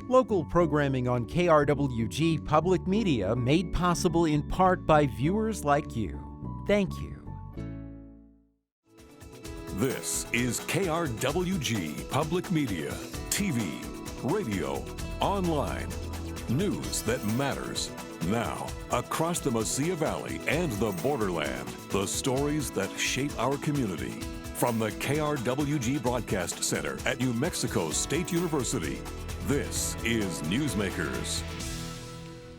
Local programming on KRWG Public Media made possible in part by viewers like you. Thank you. This is KRWG Public Media, TV, radio, online. News that matters. Now, across the Mesilla Valley and the borderland, the stories that shape our community. From the KRWG Broadcast Center at New Mexico State University, this is Newsmakers.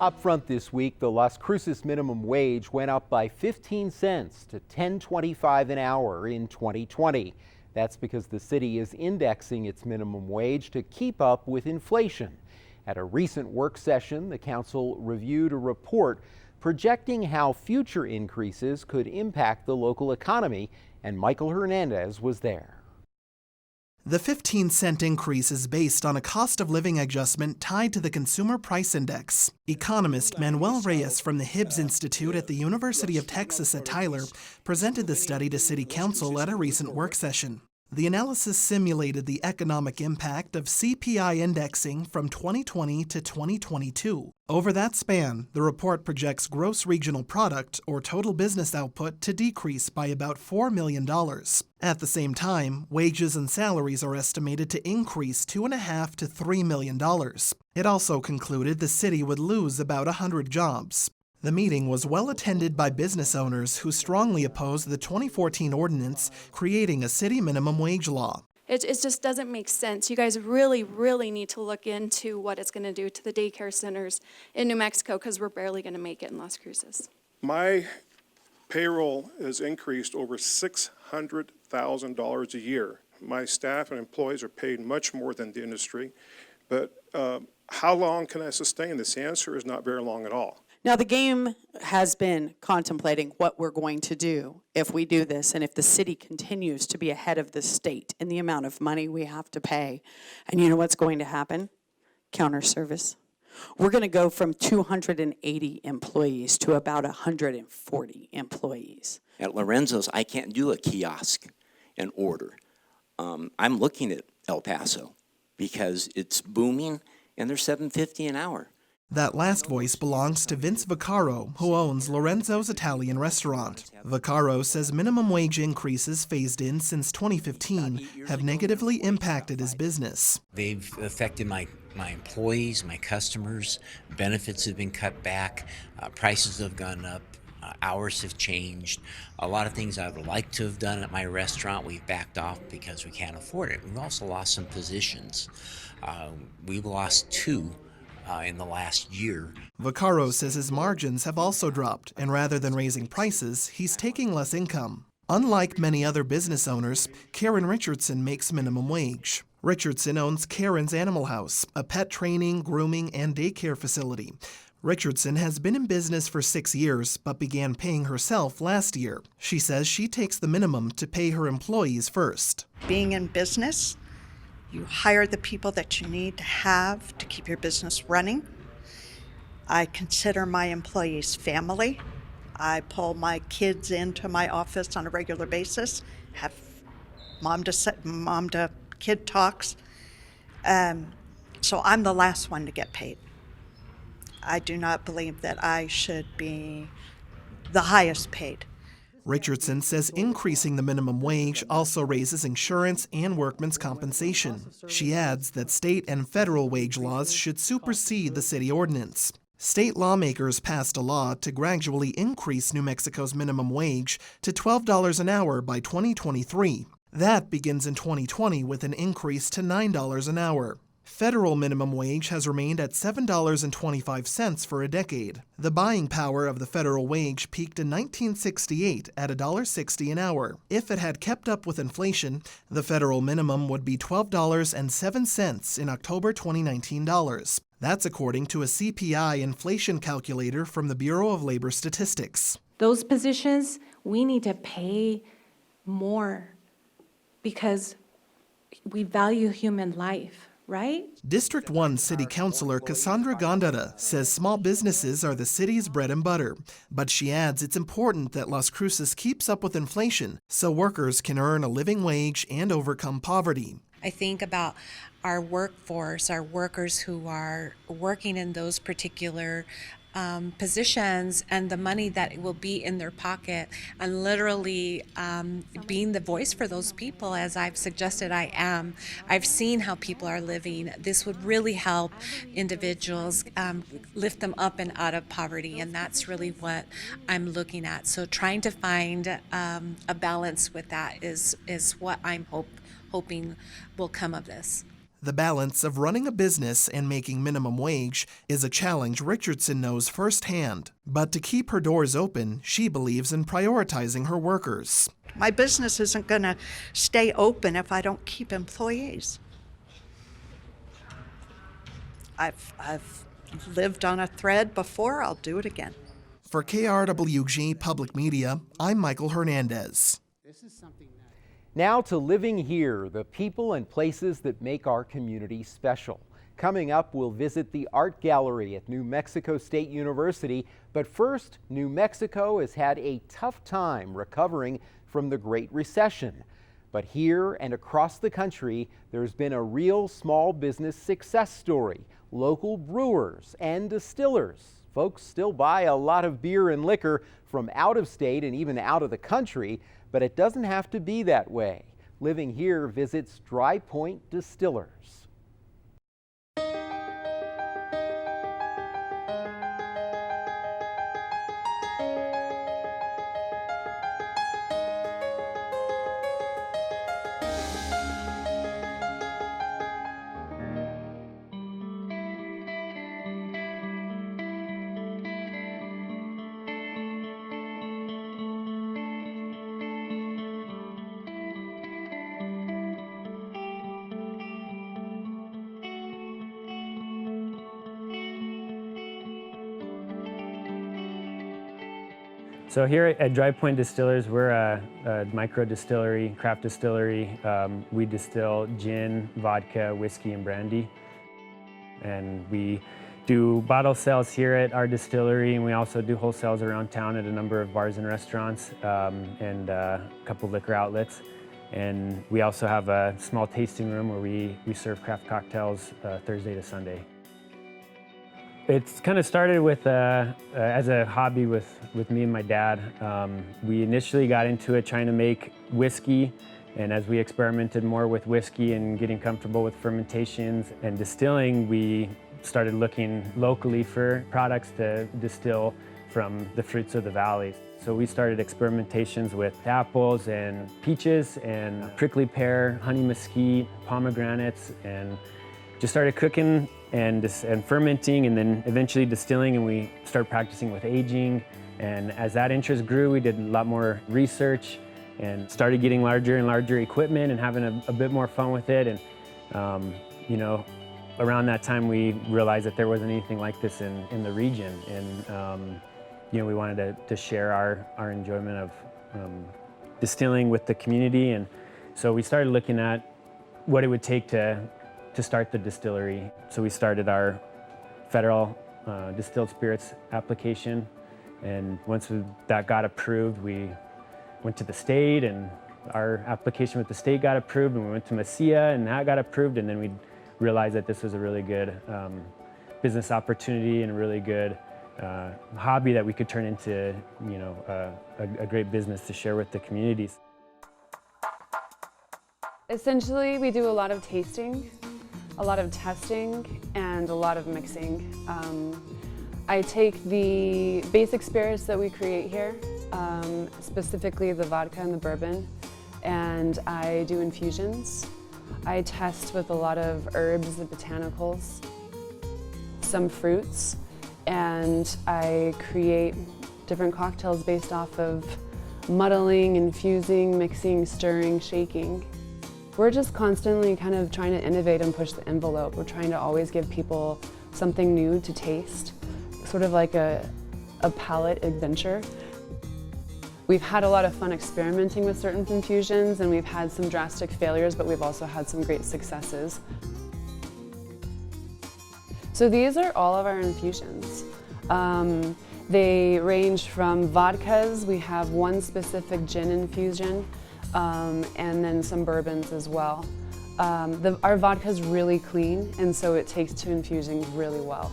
Up front this week, the Las Cruces Minimum Wage went up by 15 cents to $10.25 an hour in 2020. That's because the city is indexing its minimum wage to keep up with inflation. At a recent work session, the council reviewed a report projecting how future increases could impact the local economy, and Michael Hernandez was there. The 15-cent increase is based on a cost of living adjustment tied to the Consumer Price Index. Economist Manuel Reyes from the Hibbs Institute at the University of Texas at Tyler presented the study to City Council at a recent work session. The analysis simulated the economic impact of CPI indexing from 2020 to 2022. Over that span, the report projects gross regional product, or total business output, to decrease by about $4 million. At the same time, wages and salaries are estimated to increase $2.5 to $3 million. It also concluded the city would lose about 100 jobs. The meeting was well attended by business owners who strongly opposed the 2014 ordinance creating a city minimum wage law. It just doesn't make sense. You guys really, really need to look into what it's going to do to the daycare centers in New Mexico, because we're barely going to make it in Las Cruces. My payroll has increased over $600,000 a year. My staff and employees are paid much more than the industry, but how long can I sustain this? The answer is not very long at all. Now, the game has been contemplating what we're going to do if we do this, and if the city continues to be ahead of the state in the amount of money we have to pay. And you know what's going to happen? Counter service. We're going to go from 280 employees to about 140 employees. At Lorenzo's, I can't do a kiosk and order. I'm looking at El Paso because it's booming, and they're $7.50 an hour. That last voice belongs to Vince Vaccaro, who owns Lorenzo's Italian restaurant. Vaccaro says minimum wage increases phased in since 2015 have negatively impacted his business. They've affected my employees, my customers. Benefits have been cut back, prices have gone up, hours have changed. A lot of things I would like to have done at my restaurant, we've backed off because we can't afford it. We've also lost some positions. We've lost 2 in the last year. Vaccaro says his margins have also dropped, and rather than raising prices, he's taking less income. Unlike many other business owners, Karen Richardson makes minimum wage. Richardson owns Karen's Animal House, a pet training, grooming, and daycare facility. Richardson has been in business for 6 years, but began paying herself last year. She says she takes the minimum to pay her employees first. Being in business, you hire the people that you need to have to keep your business running. I consider my employees family. I pull my kids into my office on a regular basis, have mom to kid talks. So I'm the last one to get paid. I do not believe that I should be the highest paid. Richardson says increasing the minimum wage also raises insurance and workmen's compensation. She adds that state and federal wage laws should supersede the city ordinance. State lawmakers passed a law to gradually increase New Mexico's minimum wage to $12 an hour by 2023. That begins in 2020 with an increase to $9 an hour. Federal minimum wage has remained at $7.25 for a decade. The buying power of the federal wage peaked in 1968 at $1.60 an hour. If it had kept up with inflation, the federal minimum would be $12.07 in October 2019 dollars. That's according to a CPI inflation calculator from the Bureau of Labor Statistics. Those positions, we need to pay more because we value human life. Right? District 1 City Councilor Cassandra Gondara says small businesses are the city's bread and butter, but she adds it's important that Las Cruces keeps up with inflation so workers can earn a living wage and overcome poverty. I think about our workforce, our workers who are working in those particular positions, and the money that will be in their pocket, and literally being the voice for those people, as I've suggested I am. I've seen how people are living. This would really help individuals lift them up and out of poverty, and that's really what I'm looking at. So trying to find a balance with that is what I'm hoping will come of this. The balance of running a business and making minimum wage is a challenge Richardson knows firsthand. But to keep her doors open, she believes in prioritizing her workers. My business isn't going to stay open if I don't keep employees. I've lived on a thread before. I'll do it again. For KRWG Public Media, I'm Michael Hernandez. Now to Living Here, the people and places that make our community special. Coming up, we'll visit the art gallery at New Mexico State University. But first, New Mexico has had a tough time recovering from the Great Recession. But here and across the country, there's been a real small business success story. Local brewers and distillers. Folks still buy a lot of beer and liquor from out of state and even out of the country, but it doesn't have to be that way. Living Here visits Dry Point Distillers. So here at Dry Point Distillers, we're a micro distillery, craft distillery. We distill gin, vodka, whiskey, and brandy. And we do bottle sales here at our distillery, and we also do wholesales around town at a number of bars and restaurants, and a couple liquor outlets. And we also have a small tasting room where we serve craft cocktails Thursday to Sunday. It's kind of started with as a hobby with me and my dad. We initially got into it trying to make whiskey, and as we experimented more with whiskey and getting comfortable with fermentations and distilling, we started looking locally for products to distill from the fruits of the valley. So we started experimentations with apples and peaches and prickly pear, honey mesquite, pomegranates, and just started cooking and fermenting, and then eventually distilling, and we started practicing with aging. And as that interest grew, we did a lot more research and started getting larger and larger equipment and having a bit more fun with it. And you know, around that time we realized that there wasn't anything like this in the region, and you know, we wanted to share our enjoyment of distilling with the community. And so we started looking at what it would take to start the distillery. So we started our federal distilled spirits application, and once that got approved, we went to the state, and our application with the state got approved, and we went to MESIA, and that got approved, and then we realized that this was a really good business opportunity and a really good hobby that we could turn into, you know, a great business to share with the communities. Essentially, we do a lot of tasting, a lot of testing, and a lot of mixing. I take the basic spirits that we create here, specifically the vodka and the bourbon, and I do infusions. I test with a lot of herbs and botanicals, some fruits, and I create different cocktails based off of muddling, infusing, mixing, stirring, shaking. We're just constantly kind of trying to innovate and push the envelope. We're trying to always give people something new to taste, sort of like a palate adventure. We've had a lot of fun experimenting with certain infusions, and we've had some drastic failures, but we've also had some great successes. So these are all of our infusions. They range from vodkas. We have one specific gin infusion, and then some bourbons as well. Our vodka is really clean, and so it takes to infusing really well.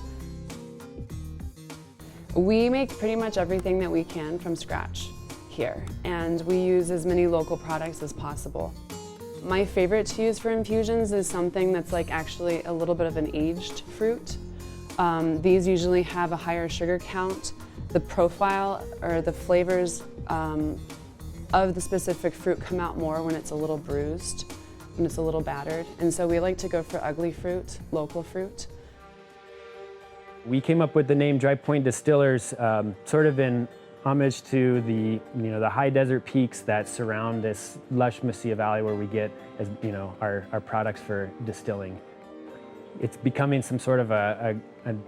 We make pretty much everything that we can from scratch here, and we use as many local products as possible. My favorite to use for infusions is something that's like actually a little bit of an aged fruit. These usually have a higher sugar count. The profile or the flavors of the specific fruit come out more when it's a little bruised, when it's a little battered. And so we like to go for ugly fruit, local fruit. We came up with the name Dry Point Distillers sort of in homage to the high desert peaks that surround this lush Mesilla Valley where we get our products for distilling. It's becoming some sort of a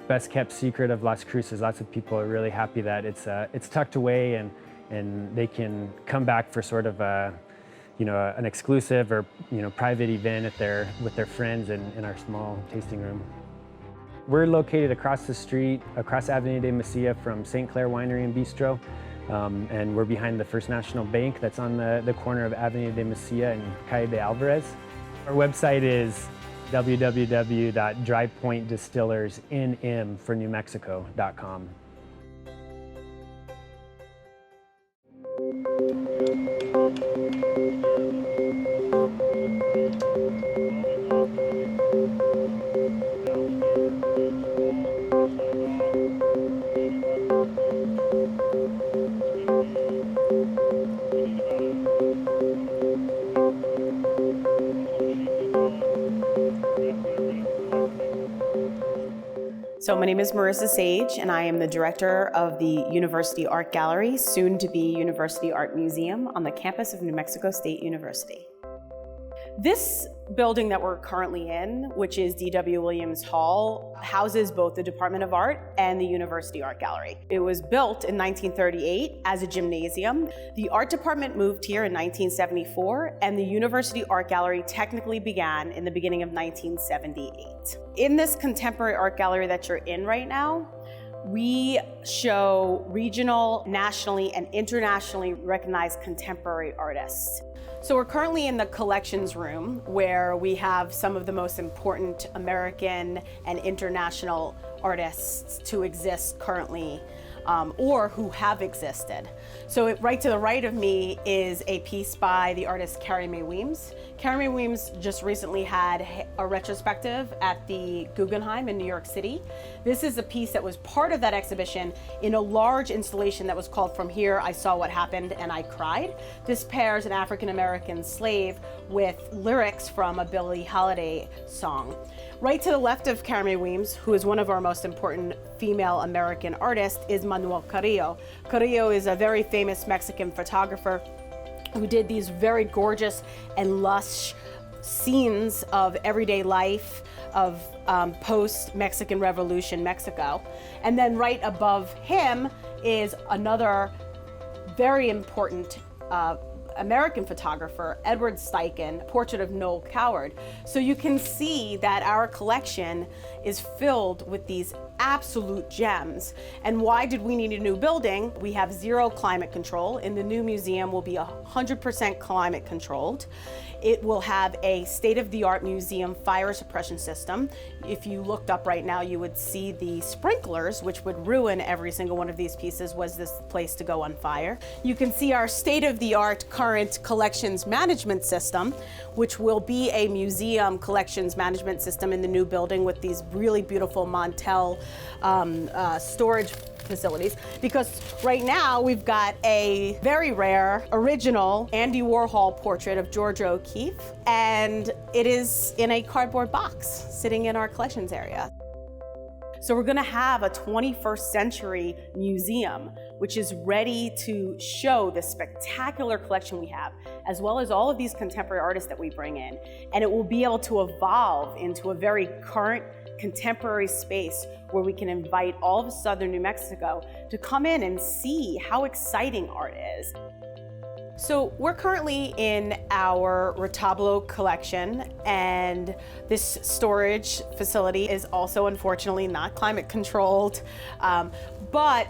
best kept secret of Las Cruces. Lots of people are really happy that it's tucked away and they can come back for sort of an exclusive or private event with their friends in our small tasting room. We're located across the street, across Avenida de Mesilla from St. Clair Winery and Bistro, and we're behind the First National Bank that's on the corner of Avenida de Mesilla and Calle de Alvarez. Our website is www.drypointdistillersnm.com. So my name is Marissa Sage, and I am the director of the University Art Gallery, soon to be University Art Museum on the campus of New Mexico State University. This building that we're currently in, which is D.W. Williams Hall, houses both the Department of Art and the University Art Gallery. It was built in 1938 as a gymnasium. The art department moved here in 1974, and the University Art Gallery technically began in the beginning of 1978. In this contemporary art gallery that you're in right now, we show regional, nationally, and internationally recognized contemporary artists. So we're currently in the collections room where we have some of the most important American and international artists to exist currently or who have existed. So right to the right of me is a piece by the artist Carrie Mae Weems. Carrie Mae Weems just recently had a retrospective at the Guggenheim in New York City. This is a piece that was part of that exhibition in a large installation that was called From Here I Saw What Happened and I Cried. This pairs an African-American slave with lyrics from a Billie Holiday song. Right to the left of Carrie Mae Weems, who is one of our most important female American artists, is Manuel Carrillo. Carrillo is a very famous Mexican photographer who did these very gorgeous and lush scenes of everyday life of post-Mexican Revolution Mexico. And then right above him is another very important American photographer, Edward Steichen, Portrait of Noel Coward. So you can see that our collection is filled with these absolute gems. And why did we need a new building? We have zero climate control. In the new museum will be 100% climate controlled. It will have a state-of-the-art museum fire suppression system. If you looked up right now, you would see the sprinklers, which would ruin every single one of these pieces, was this place to go on fire. You can see our state-of-the-art current collections management system, which will be a museum collections management system in the new building with these really beautiful Montel storage facilities, because right now we've got a very rare original Andy Warhol portrait of Georgia O'Keeffe, and it is in a cardboard box sitting in our collections area. So we're gonna have a 21st century museum which is ready to show the spectacular collection we have, as well as all of these contemporary artists that we bring in. And it will be able to evolve into a very current, contemporary space where we can invite all of Southern New Mexico to come in and see how exciting art is. So we're currently in our retablo collection, and this storage facility is also unfortunately not climate controlled. But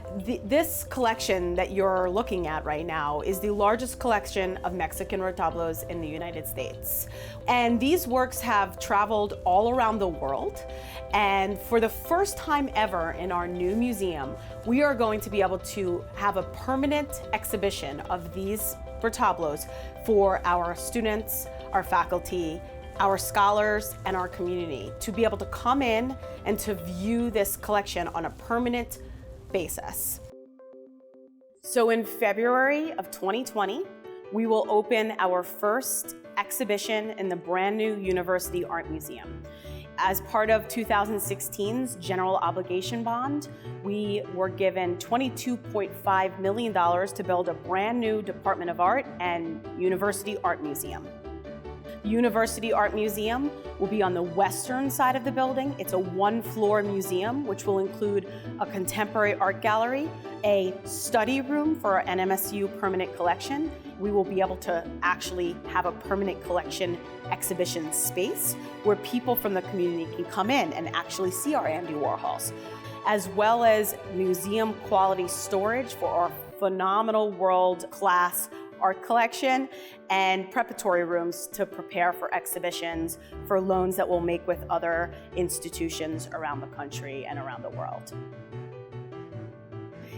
this collection that you're looking at right now is the largest collection of Mexican retablos in the United States. And these works have traveled all around the world. And for the first time ever in our new museum, we are going to be able to have a permanent exhibition of these retablos for our students, our faculty, our scholars, and our community to be able to come in and to view this collection on a permanent basis. So in February of 2020, we will open our first exhibition in the brand new University Art Museum. As part of 2016's general obligation bond, we were given $22.5 million to build a brand new Department of Art and University Art Museum. The University Art Museum will be on the western side of the building. It's a one-floor museum, which will include a contemporary art gallery, a study room for our NMSU permanent collection. We will be able to actually have a permanent collection exhibition space where people from the community can come in and actually see our Andy Warhols, as well as museum quality storage for our phenomenal world-class art collection and preparatory rooms to prepare for exhibitions for loans that we'll make with other institutions around the country and around the world.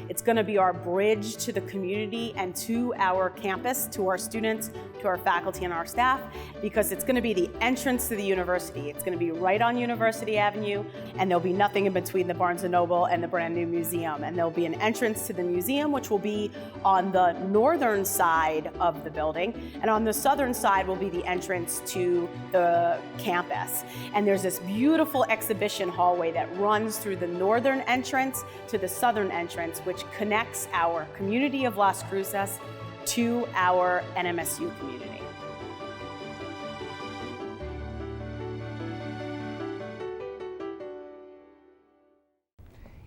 It's going to be our bridge to the community and to our campus, to our students, to our faculty and our staff, because it's going to be the entrance to the university. It's going to be right on University Avenue, and there'll be nothing in between the Barnes & Noble and the brand new museum. And there'll be an entrance to the museum, which will be on the northern side of the building, and on the southern side will be the entrance to the campus. And there's this beautiful exhibition hallway that runs through the northern entrance to the southern entrance, which connects our community of Las Cruces to our NMSU community.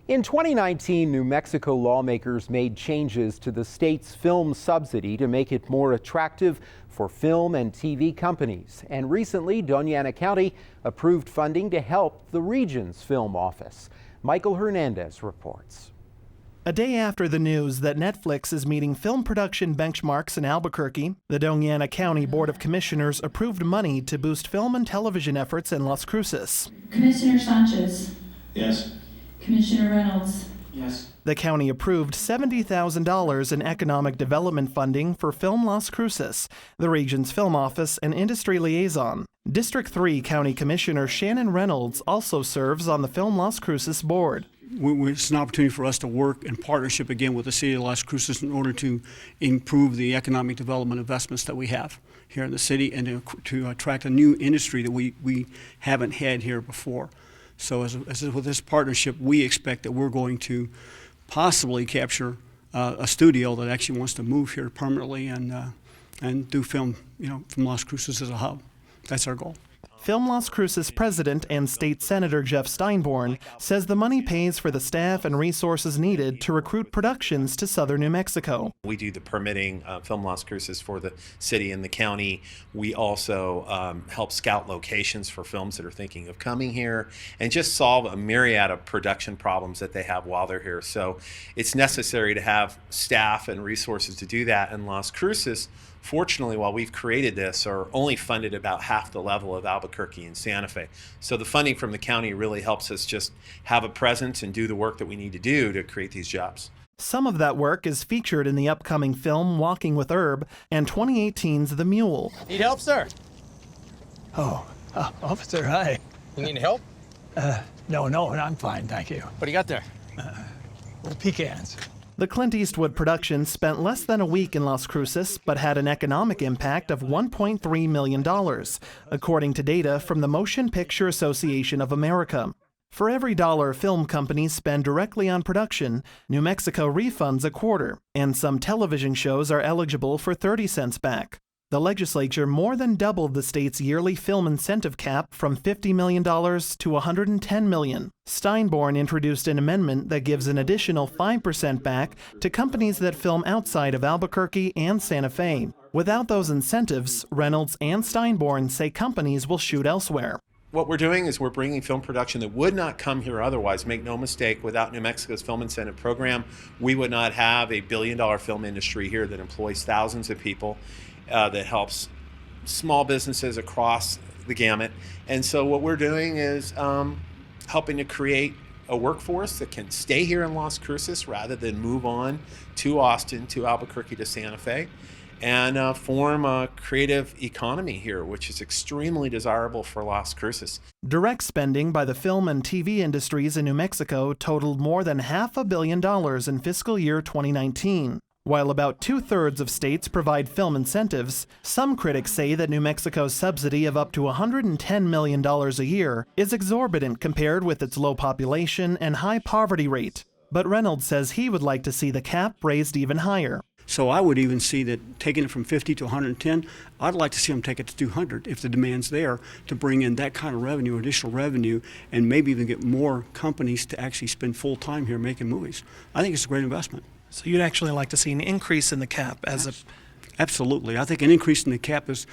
In 2019, New Mexico lawmakers made changes to the state's film subsidy to make it more attractive for film and TV companies. And recently, Doña Ana County approved funding to help the region's film office. Michael Hernandez reports. A day after the news that Netflix is meeting film production benchmarks in Albuquerque, the Doña Ana County Board of Commissioners approved money to boost film and television efforts in Las Cruces. Commissioner Sanchez. Yes. Commissioner Reynolds. Yes. The county approved $70,000 in economic development funding for Film Las Cruces, the region's film office and industry liaison. District 3 County Commissioner Shannon Reynolds also serves on the Film Las Cruces board. It's an opportunity for us to work in partnership again with the city of Las Cruces in order to improve the economic development investments that we have here in the city and to attract a new industry that we haven't had here before. So as with this partnership, we expect that we're going to possibly capture a studio that actually wants to move here permanently and do film, from Las Cruces as a hub. That's our goal. Film Las Cruces President and State Senator Jeff Steinborn says the money pays for the staff and resources needed to recruit productions to southern New Mexico. We do the permitting, Film Las Cruces, for the city and the county. We also help scout locations for films that are thinking of coming here and just solve a myriad of production problems that they have while they're here. So it's necessary to have staff and resources to do that. And Las Cruces, fortunately, while we've created this, are only funded about half the level of Albuquerque and Santa Fe. So the funding from the county really helps us just have a presence and do the work that we need to do to create these jobs. Some of that work is featured in the upcoming film Walking with Herb and 2018's The Mule. Need help, sir? Oh, officer, hi. You need help? No, I'm fine, thank you. What do you got there? Pecans. The Clint Eastwood production spent less than a week in Las Cruces, but had an economic impact of $1.3 million, according to data from the Motion Picture Association of America. For every dollar film companies spend directly on production, New Mexico refunds a quarter, and some television shows are eligible for 30 cents back. The legislature more than doubled the state's yearly film incentive cap from $50 million to $110 million. Steinborn introduced an amendment that gives an additional 5% back to companies that film outside of Albuquerque and Santa Fe. Without those incentives, Reynolds and Steinborn say companies will shoot elsewhere. What we're doing is we're bringing film production that would not come here otherwise. Make no mistake, without New Mexico's Film Incentive Program, we would not have a billion-dollar film industry here that employs thousands of people, that helps small businesses across the gamut. And so what we're doing is helping to create a workforce that can stay here in Las Cruces rather than move on to Austin, to Albuquerque, to Santa Fe, and form a creative economy here, which is extremely desirable for Las Cruces. Direct spending by the film and TV industries in New Mexico totaled more than $500 million in fiscal year 2019. While about 2/3 of states provide film incentives, some critics say that New Mexico's subsidy of up to $110 million a year is exorbitant compared with its low population and high poverty rate. But Reynolds says he would like to see the cap raised even higher. So I would even see that taking it from 50 to 110, I'd like to see them take it to 200 if the demand's there to bring in that kind of revenue, additional revenue, and maybe even get more companies to actually spend full time here making movies. I think it's a great investment. So you'd actually like to see an increase in the cap as a... Absolutely. I think an increase in the cap is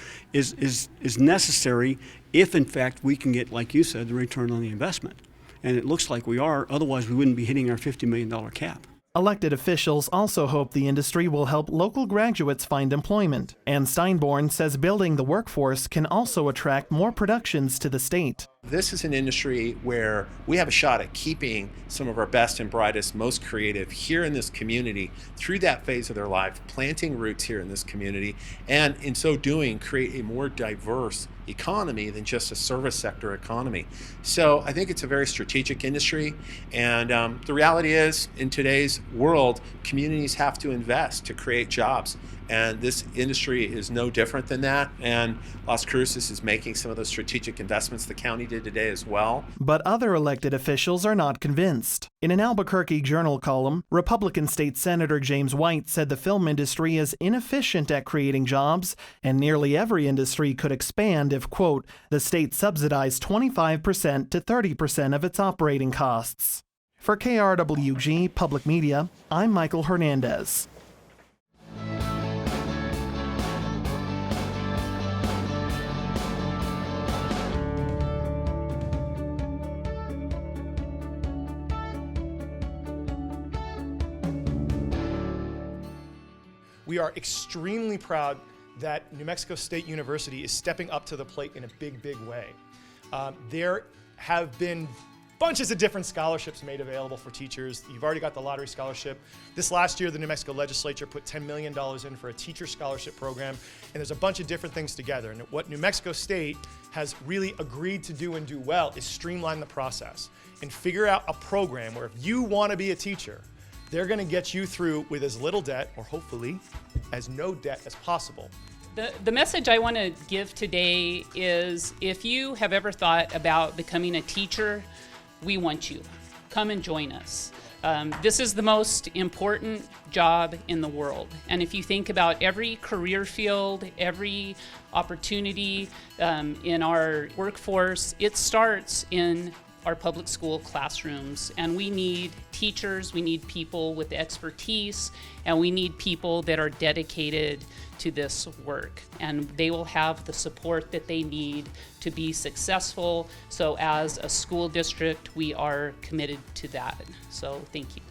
necessary if, in fact, we can get, like you said, the return on the investment. And it looks like we are. Otherwise, we wouldn't be hitting our $50 million cap. Elected officials also hope the industry will help local graduates find employment. And Steinborn says building the workforce can also attract more productions to the state. This is an industry where we have a shot at keeping some of our best and brightest, most creative here in this community through that phase of their life, planting roots here in this community, and in so doing, create a more diverse economy than just a service sector economy. So I think it's a very strategic industry, and the reality is, in today's world, communities have to invest to create jobs. And this industry is no different than that. And Las Cruces is making some of those strategic investments the county did today as well. But other elected officials are not convinced. In an Albuquerque Journal column, Republican State Senator James White said the film industry is inefficient at creating jobs, and nearly every industry could expand if, quote, the state subsidized 25% to 30% of its operating costs. For KRWG Public Media, I'm Michael Hernandez. We are extremely proud that New Mexico State University is stepping up to the plate in a big, big way. There have been bunches of different scholarships made available for teachers. You've already got the lottery scholarship. This last year, the New Mexico legislature put $10 million in for a teacher scholarship program, and there's a bunch of different things together. And what New Mexico State has really agreed to do and do well is streamline the process and figure out a program where if you want to be a teacher, they're going to get you through with as little debt, or hopefully as no debt as possible. The message I want to give today is, if you have ever thought about becoming a teacher, we want you. Come and join us. This is the most important job in the world. And if you think about every career field, every opportunity in our workforce, it starts in our public school classrooms. And we need teachers, we need people with expertise, and we need people that are dedicated to this work. And they will have the support that they need to be successful. So as a school district, we are committed to that. So thank you.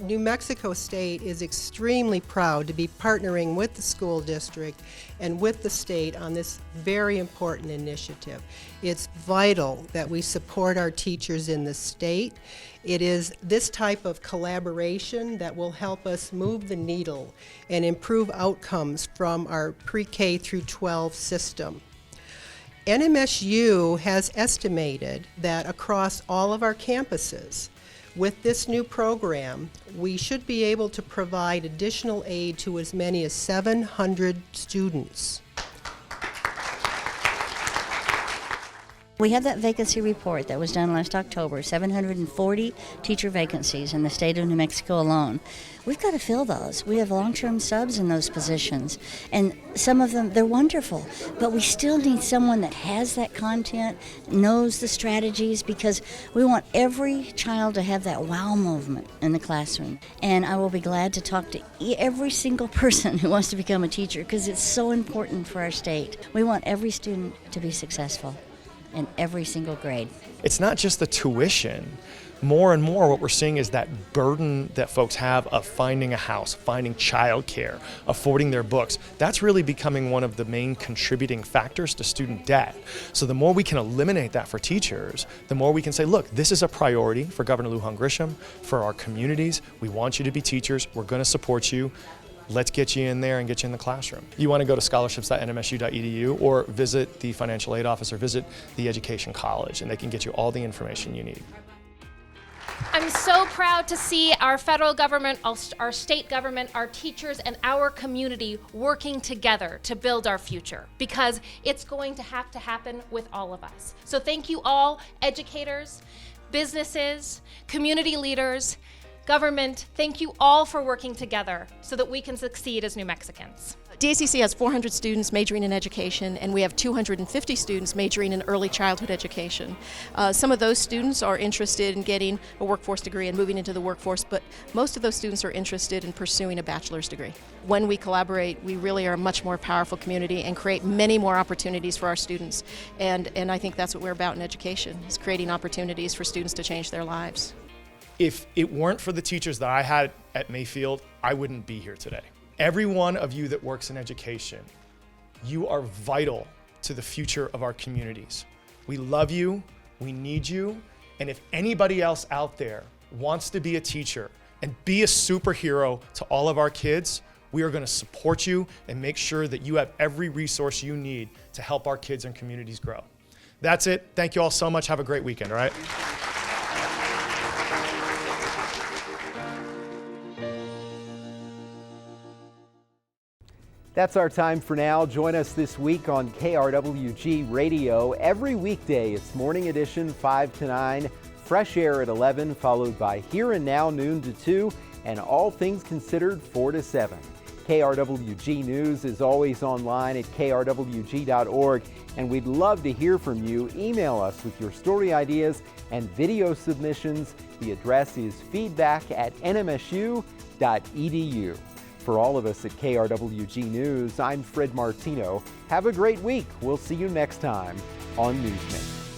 New Mexico State is extremely proud to be partnering with the school district and with the state on this very important initiative. It's vital that we support our teachers in the state. It is this type of collaboration that will help us move the needle and improve outcomes from our pre-K through 12 system. NMSU has estimated that across all of our campuses, with this new program, we should be able to provide additional aid to as many as 700 students. We have that vacancy report that was done last October, 740 teacher vacancies in the state of New Mexico alone. We've got to fill those. We have long-term subs in those positions, and some of them, they're wonderful, but we still need someone that has that content, knows the strategies, because we want every child to have that wow movement in the classroom. And I will be glad to talk to every single person who wants to become a teacher, because it's so important for our state. We want every student to be successful in every single grade. It's not just the tuition. More and more what we're seeing is that burden that folks have of finding a house, finding childcare, affording their books. That's really becoming one of the main contributing factors to student debt. So the more we can eliminate that for teachers, the more we can say, look, this is a priority for Governor Lujan Grisham, for our communities. We want you to be teachers. We're going to support you. Let's get you in there and get you in the classroom. You want to go to scholarships.nmsu.edu or visit the financial aid office or visit the education college, and they can get you all the information you need. I'm so proud to see our federal government, our state government, our teachers, and our community working together to build our future, because it's going to have to happen with all of us. So thank you all, educators, businesses, community leaders, government, thank you all for working together so that we can succeed as New Mexicans. DACC has 400 students majoring in education, and we have 250 students majoring in early childhood education. Some of those students are interested in getting a workforce degree and moving into the workforce, but most of those students are interested in pursuing a bachelor's degree. When we collaborate, we really are a much more powerful community and create many more opportunities for our students. And I think that's what we're about in education, is creating opportunities for students to change their lives. If it weren't for the teachers that I had at Mayfield, I wouldn't be here today. Every one of you that works in education, you are vital to the future of our communities. We love you, we need you, and if anybody else out there wants to be a teacher and be a superhero to all of our kids, we are going to support you and make sure that you have every resource you need to help our kids and communities grow. That's it. Thank you all so much. Have a great weekend, all right? That's our time for now. Join us this week on KRWG Radio. Every weekday, it's Morning Edition 5 to 9, Fresh Air at 11, followed by Here and Now noon to 2, and All Things Considered 4 to 7. KRWG News is always online at krwg.org, and we'd love to hear from you. Email us with your story ideas and video submissions. The address is feedback@nmsu.edu. For all of us at KRWG News, I'm Fred Martino. Have a great week. We'll see you next time on Newsmakers.